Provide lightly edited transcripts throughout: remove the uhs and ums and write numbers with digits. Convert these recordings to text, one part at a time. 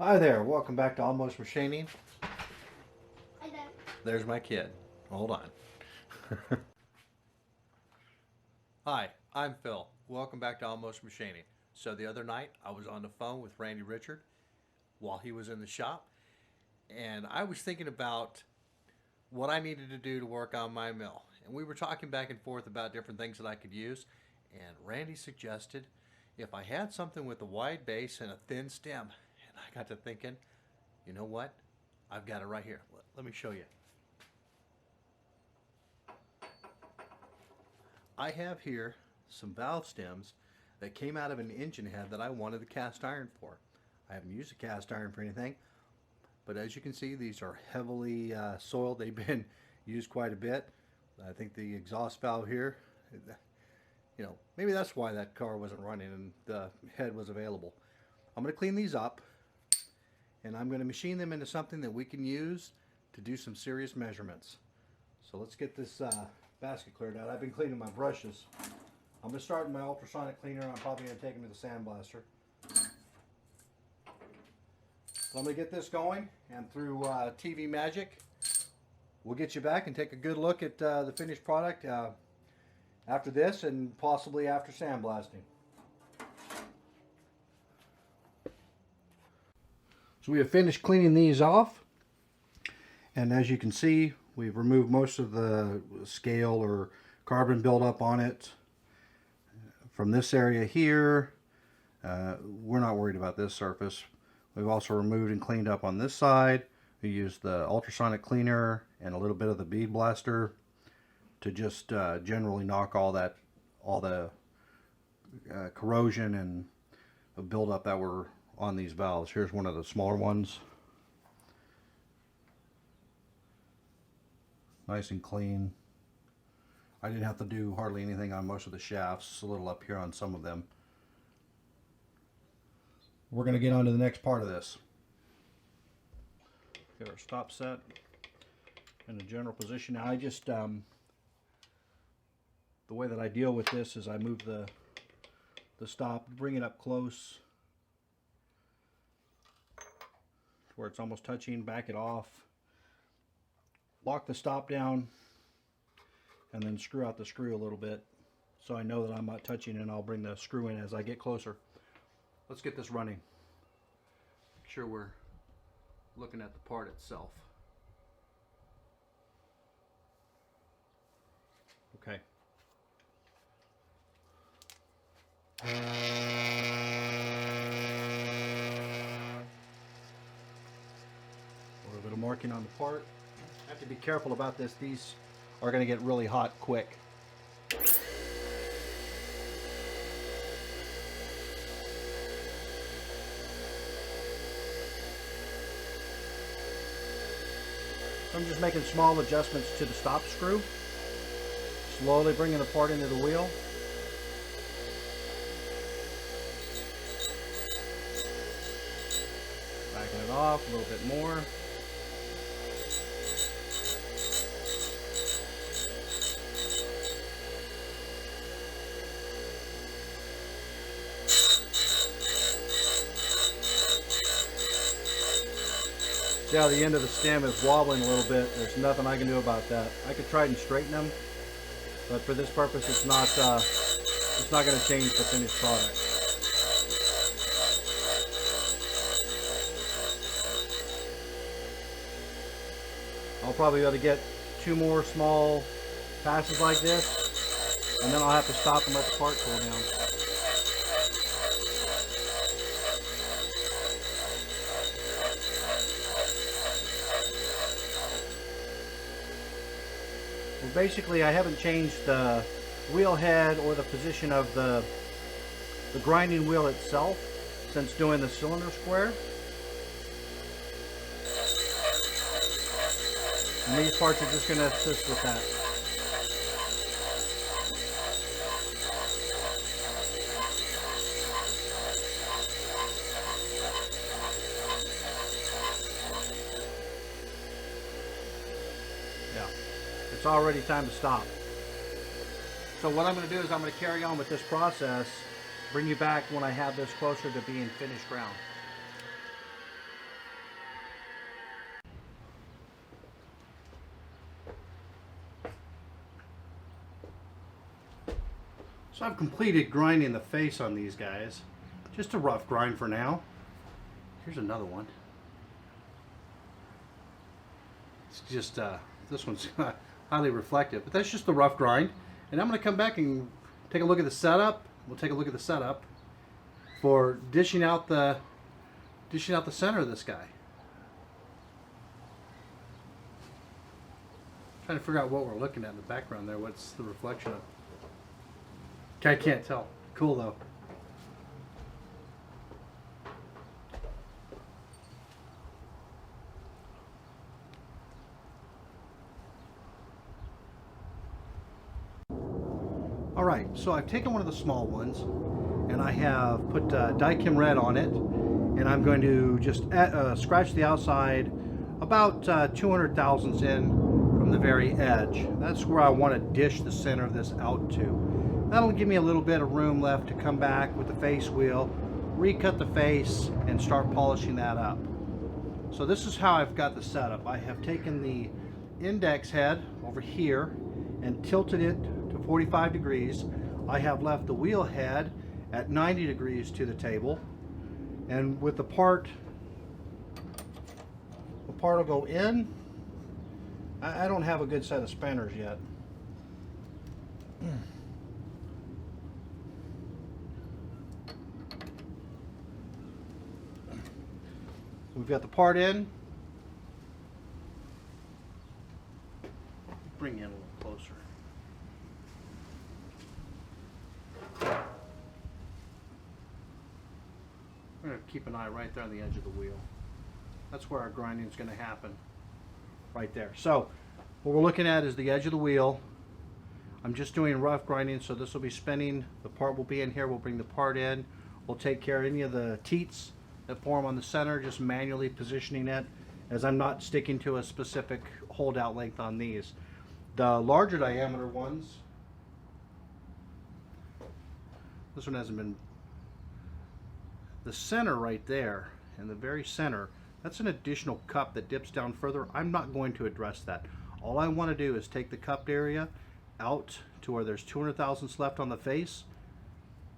Hi there, welcome back to Almost Machining. Hi there. There's my kid. Hold on. Hi, I'm Phil. Welcome back to Almost Machining. So the other night I was on the phone with Randy Richard while he was in the shop, and I was thinking about what I needed to do to work on my mill. And we were talking back and forth about different things that I could use, and Randy suggested if I had something with a wide base and a thin stem, and I got to thinking, you know what? I've got it right here. Let me show you. I have here some valve stems that came out of an engine head that I wanted the cast iron for. I haven't used a cast iron for anything, but as you can see, these are heavily soiled. They've been used quite a bit. I think the exhaust valve here, maybe that's why that car wasn't running and the head was available. I'm going to clean these up and I'm going to machine them into something that we can use to do some serious measurements. So let's get this basket cleared out. I've been cleaning my brushes. I'm going to start with my ultrasonic cleaner. I'm probably going to take them to the sandblaster. So I'm going to get this going, and through TV Magic, we'll get you back and take a good look at the finished product after this and possibly after sandblasting. So we have finished cleaning these off, and as you can see, we've removed most of the scale or carbon buildup on it. From this area here, we're not worried about this surface. We've also removed and cleaned up on this side. We used the ultrasonic cleaner and a little bit of the bead blaster to just generally knock all the corrosion and buildup that were on these valves. Here's one of the smaller ones. Nice and clean. I didn't have to do hardly anything on most of the shafts, a little up here on some of them. We're going to get on to the next part of this. Get our stop set in the general position. Now I just, the way that I deal with this is I move the stop, bring it up close to where it's almost touching, back it off, lock the stop down, and then screw out the screw a little bit so I know that I'm not touching, and I'll bring the screw in as I get closer. Let's get this running. Make sure we're looking at the part itself. Okay. A little bit of marking on the part. I have to be careful about this. These are going to get really hot quick. I'm just making small adjustments to the stop screw. Slowly bringing the part into the wheel. Backing it off a little bit more. See how the end of the stem is wobbling a little bit. There's nothing I can do about that. I could try and straighten them, but for this purpose it's not going to change the finished product. I'll probably be able to get 2 more small passes like this, and then I'll have to stop and let the part cool down. Basically, I haven't changed the wheel head or the position of the grinding wheel itself since doing the cylinder square. And these parts are just going to assist with that. Yeah. It's already time to stop. So what I'm going to do is I'm going to carry on with this process, bring you back when I have this closer to being finished ground. So I've completed grinding the face on these guys. Just a rough grind for now. Here's another one. It's just, this one's highly reflective, but that's just the rough grind. And I'm going to come back and take a look at the setup. We'll take a look at the setup for dishing out the center of this guy. Trying to figure out what we're looking at in the background there. What's the reflection of? I can't tell. Cool though. Alright, so I've taken one of the small ones and I have put Daikin Red on it, and I'm going to just scratch the outside about 200 thousandths in from the very edge. That's where I want to dish the center of this out to. That'll give me a little bit of room left to come back with the face wheel, recut the face, and start polishing that up. So this is how I've got the setup. I have taken the index head over here and tilted it to 45 degrees. I have left the wheel head at 90 degrees to the table, and with the part will go in. I don't have a good set of spanners yet. We've got the part in. Bring in a little closer. We're going to keep an eye right there on the edge of the wheel. That's where our grinding is going to happen. Right there. So what we're looking at is the edge of the wheel. I'm just doing rough grinding, so this will be spinning. The part will be in here. We'll bring the part in. We'll take care of any of the teats that form on the center, just manually positioning it, as I'm not sticking to a specific holdout length on these. The larger diameter ones, this one hasn't been, the center right there, in the very center, that's an additional cup that dips down further. I'm not going to address that. All I want to do is take the cupped area out to where there's 200 thousandths left on the face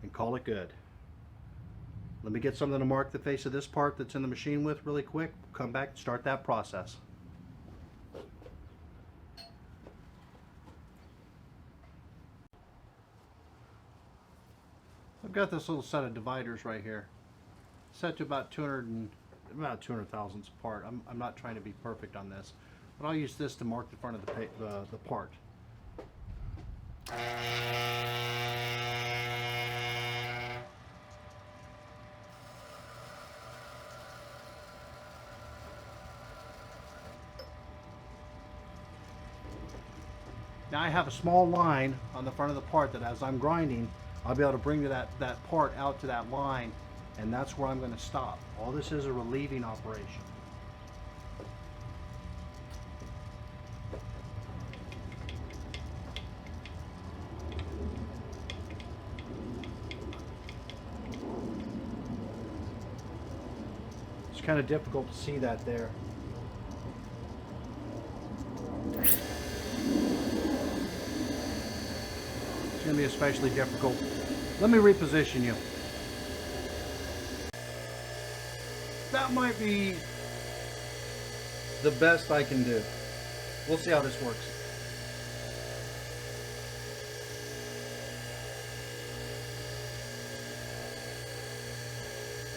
and call it good. Let me get something to mark the face of this part that's in the machine with really quick. Come back and start that process. I've got this little set of dividers right here, set to about 200 thousandths apart. I'm not trying to be perfect on this, but I'll use this to mark the front of the part. Now I have a small line on the front of the part that as I'm grinding, I'll be able to bring that part out to that line, and that's where I'm going to stop. All this is a relieving operation. It's kind of difficult to see that there. It's going to be especially difficult. Let me reposition you. That might be the best I can do. We'll see how this works.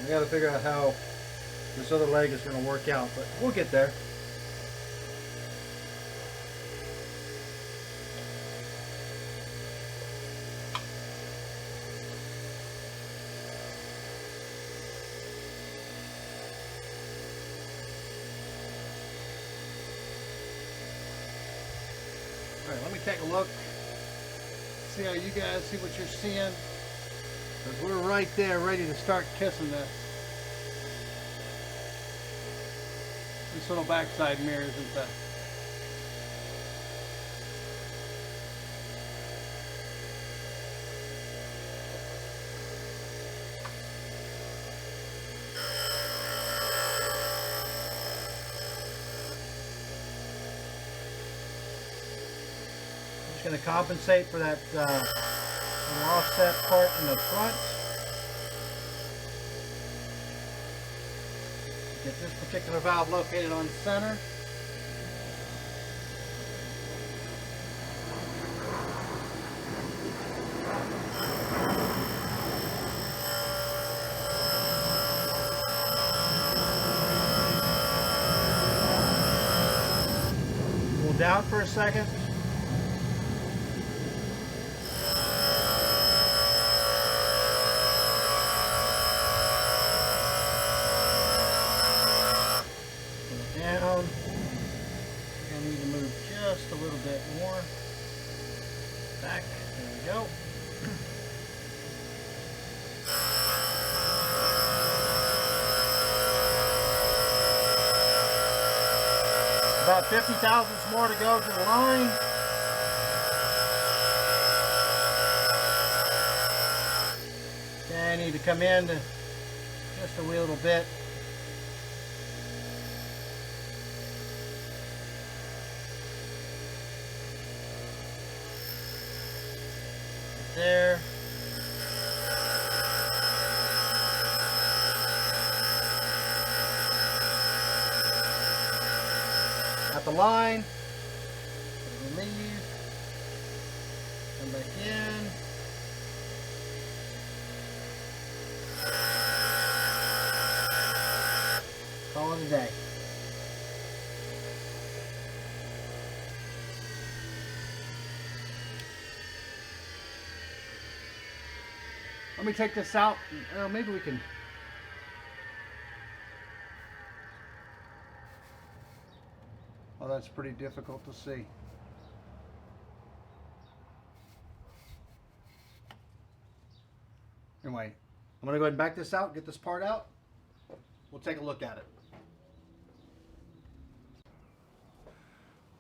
I got to figure out how this other leg is going to work out, but we'll get there. Alright, let me take a look, see how you guys see what you're seeing, because we're right there ready to start kissing this. This little backside mirror isn't the going to compensate for that An offset part in the front. Get this particular valve located on center. Pull down for a second. Down. I need to move just a little bit more. Back. There we go. About 50 thousandths more to go to the line. Okay, I need to come in to just a little bit. There. Got the line. Leave. Come back in. Call it a day. Let me take this out. Maybe we can. Oh, that's pretty difficult to see. Anyway, I'm going to go ahead and back this out, get this part out. We'll take a look at it.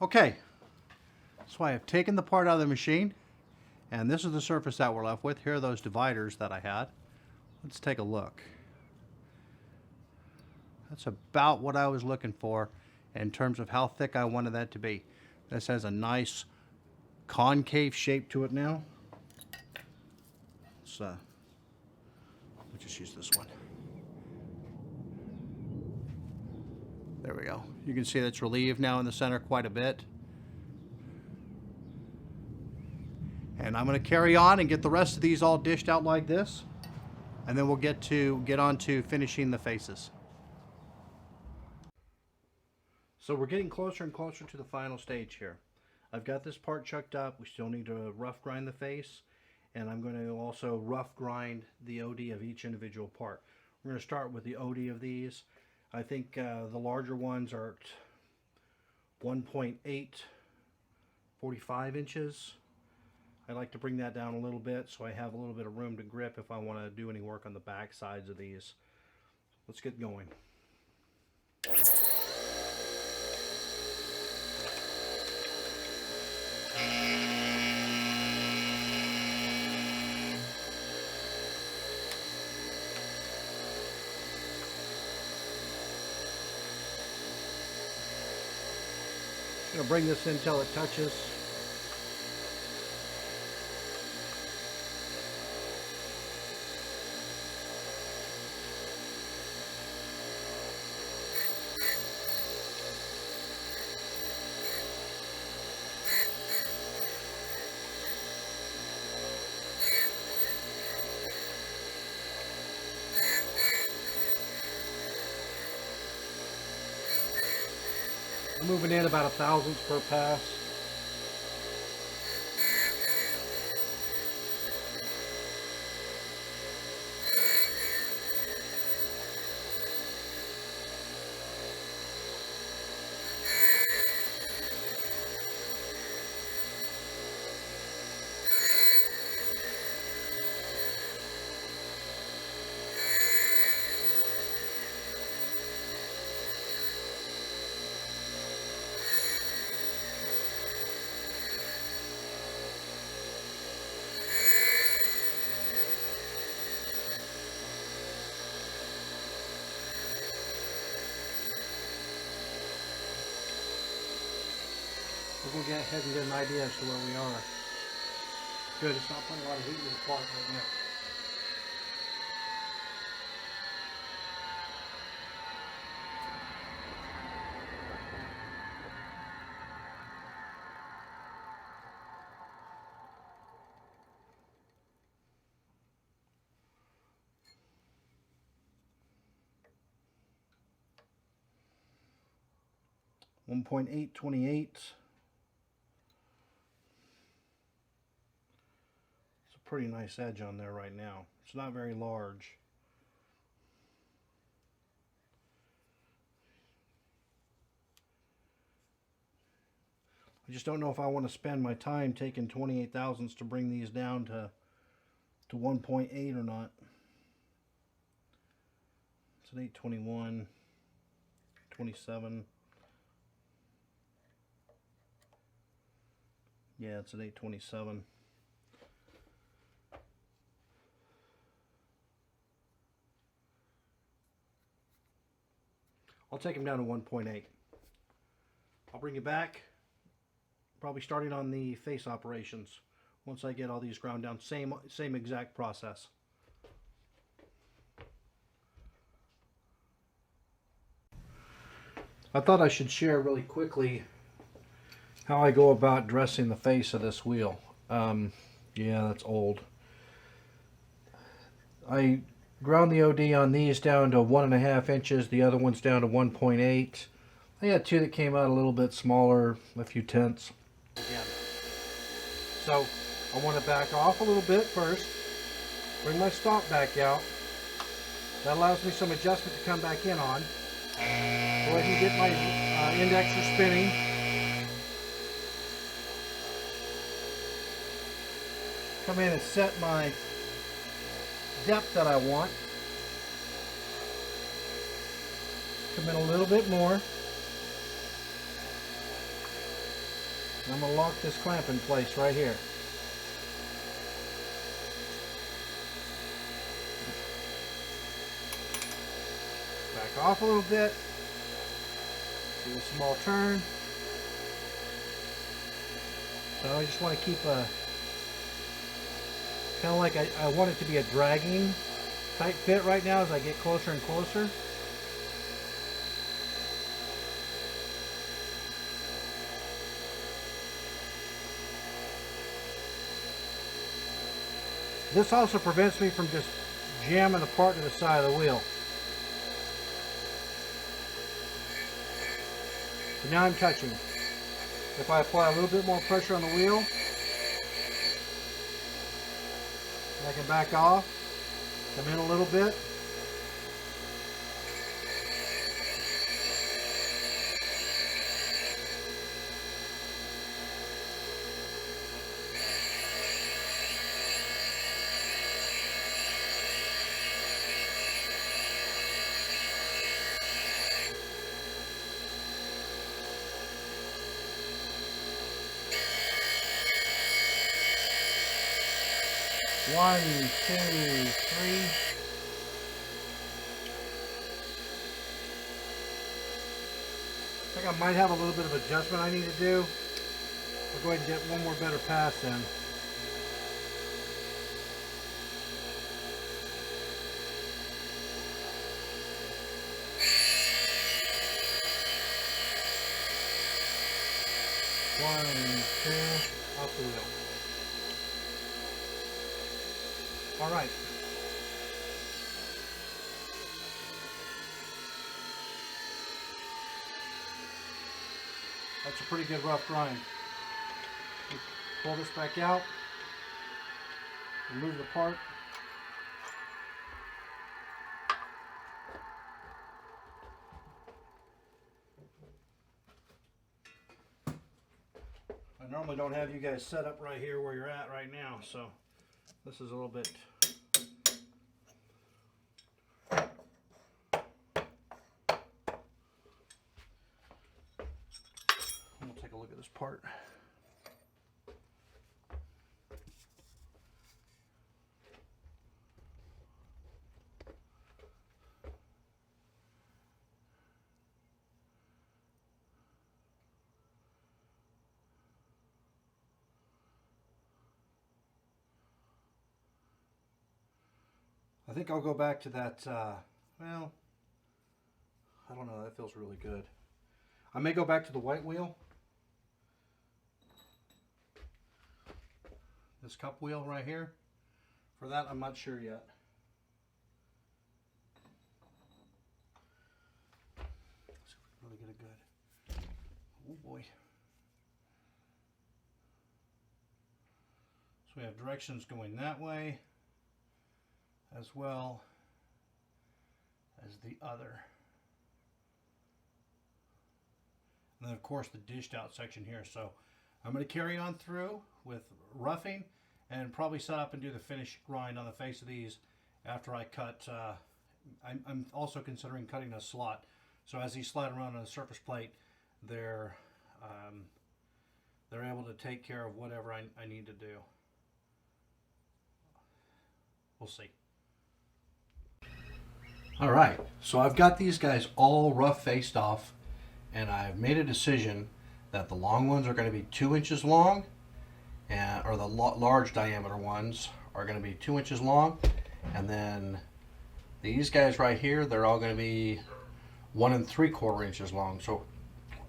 Okay, so I have taken the part out of the machine. And this is the surface that we're left with. Here are those dividers that I had. Let's take a look. That's about what I was looking for in terms of how thick I wanted that to be. This has a nice concave shape to it now. Let's just use this one. There we go. You can see that's relieved now in the center quite a bit. And I'm going to carry on and get the rest of these all dished out like this. And then we'll get on to finishing the faces. So we're getting closer and closer to the final stage here. I've got this part chucked up. We still need to rough grind the face. And I'm going to also rough grind the OD of each individual part. We're going to start with the OD of these. I think the larger ones are 1.8, 45 inches. I like to bring that down a little bit so I have a little bit of room to grip if I want to do any work on the back sides of these. Let's get going. I'm going to bring this in until it touches. I'm moving in about 1/1000th per pass. We'll go ahead and get an idea as to where we are. Good, it's not putting a lot of heat in the part right now. .828. It's a pretty nice edge on there right now. It's not very large. I just don't know if I want to spend my time taking 28 thousandths to bring these down to 1.8 or not. It's an 821, 27. Yeah, it's an 827. I'll take him down to 1.8. I'll bring you back, probably starting on the face operations once I get all these ground down. Same exact process. I thought I should share really quickly how I go about dressing the face of this wheel. Yeah, that's old. I ground the OD on these down to 1.5 inches, the other one's down to 1.8. I had two that came out a little bit smaller, a few tenths. Again. So I want to back off a little bit first, bring my stop back out. That allows me some adjustment to come back in on. Go ahead and get my indexer spinning. Come in and set my depth that I want. Come in a little bit more. And I'm going to lock this clamp in place right here. Back off a little bit. Do a small turn. So I just want to keep a kind of like I want it to be a dragging tight fit right now as I get closer and closer. This also prevents me from just jamming the part to the side of the wheel. So now I'm touching. If I apply a little bit more pressure on the wheel, I can back off, come in a little bit. One, two, three. I think I might have a little bit of adjustment I need to do. We'll go ahead and get one more better pass in. One, two, off the wheel. All right. That's a pretty good rough grind. Pull this back out. Remove the part. I normally don't have you guys set up right here where you're at right now, so this is a little bit. We'll take a look at this part. I think I'll go back to that, well, I don't know, that feels really good. I may go back to the white wheel. This cup wheel right here. For that, I'm not sure yet. Let's see if we can really get it good. Oh boy. So we have directions going that way as well as the other. And then of course the dished out section here. So I'm going to carry on through with roughing and probably set up and do the finish grind on the face of these after I cut. I'm also considering cutting a slot. So as these slide around on the surface plate, they're able to take care of whatever I need to do. We'll see. All right, so I've got these guys all rough faced off, and I've made a decision that the long ones are going to be 2 inches long, or the large diameter ones are going to be 2 inches long, and then these guys right here, they're all going to be 1 3/4 inches long, so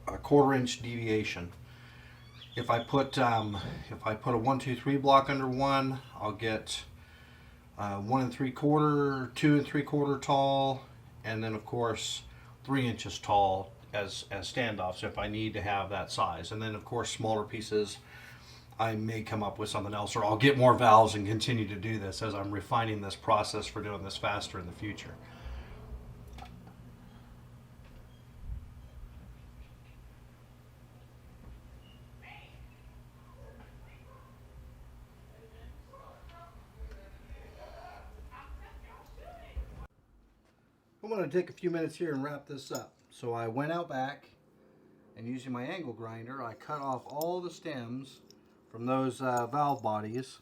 a 1/4 inch deviation. If I put a 1, 2, 3 block under one, I'll get 1 3/4, 2 3/4 tall, and then of course 3 inches tall as standoffs if I need to have that size. And then of course smaller pieces, I may come up with something else, or I'll get more valves and continue to do this as I'm refining this process for doing this faster in the future. I'm going to take a few minutes here and wrap this up. So I went out back and using my angle grinder, I cut off all the stems from those valve bodies,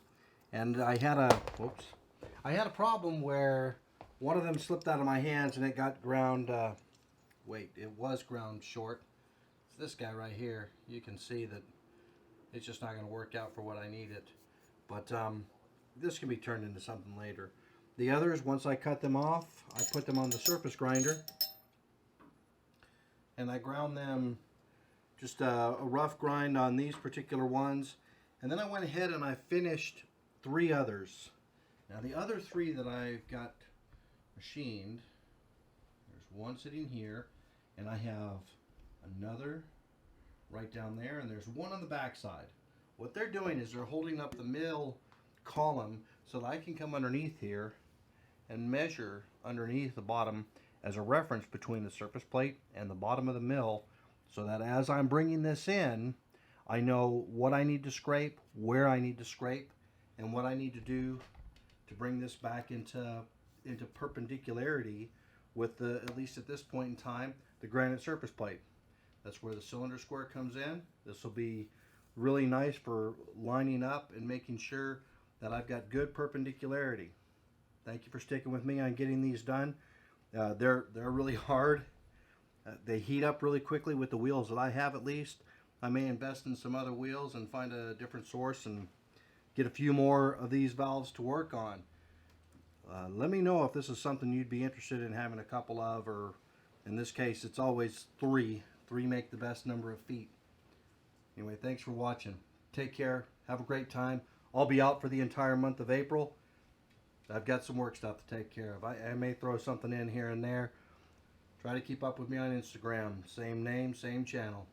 and I had a problem where one of them slipped out of my hands and it got ground, it was ground short. It's this guy right here. You can see that it's just not going to work out for what I need it. But this can be turned into something later. The others, once I cut them off, I put them on the surface grinder and I ground them, just a rough grind on these particular ones. And then I went ahead and I finished 3 others. Now the other 3 that I've got machined, there's one sitting here, and I have another right down there, and there's one on the back side. What they're doing is they're holding up the mill column so that I can come underneath here and measure underneath the bottom as a reference between the surface plate and the bottom of the mill, so that as I'm bringing this in, I know what I need to scrape, where I need to scrape, and what I need to do to bring this back into perpendicularity with the, at least at this point in time, the granite surface plate. That's where the cylinder square comes in. This will be really nice for lining up and making sure that I've got good perpendicularity. Thank you for sticking with me on getting these done. They're really hard. They heat up really quickly with the wheels that I have, at least. I may invest in some other wheels and find a different source and get a few more of these valves to work on. Let me know if this is something you'd be interested in having a couple of, or in this case it's always 3. 3 make the best number of feet. Anyway, thanks for watching. Take care. Have a great time. I'll be out for the entire month of April. I've got some work stuff to take care of. I may throw something in here and there. Try to keep up with me on Instagram. Same name, same channel.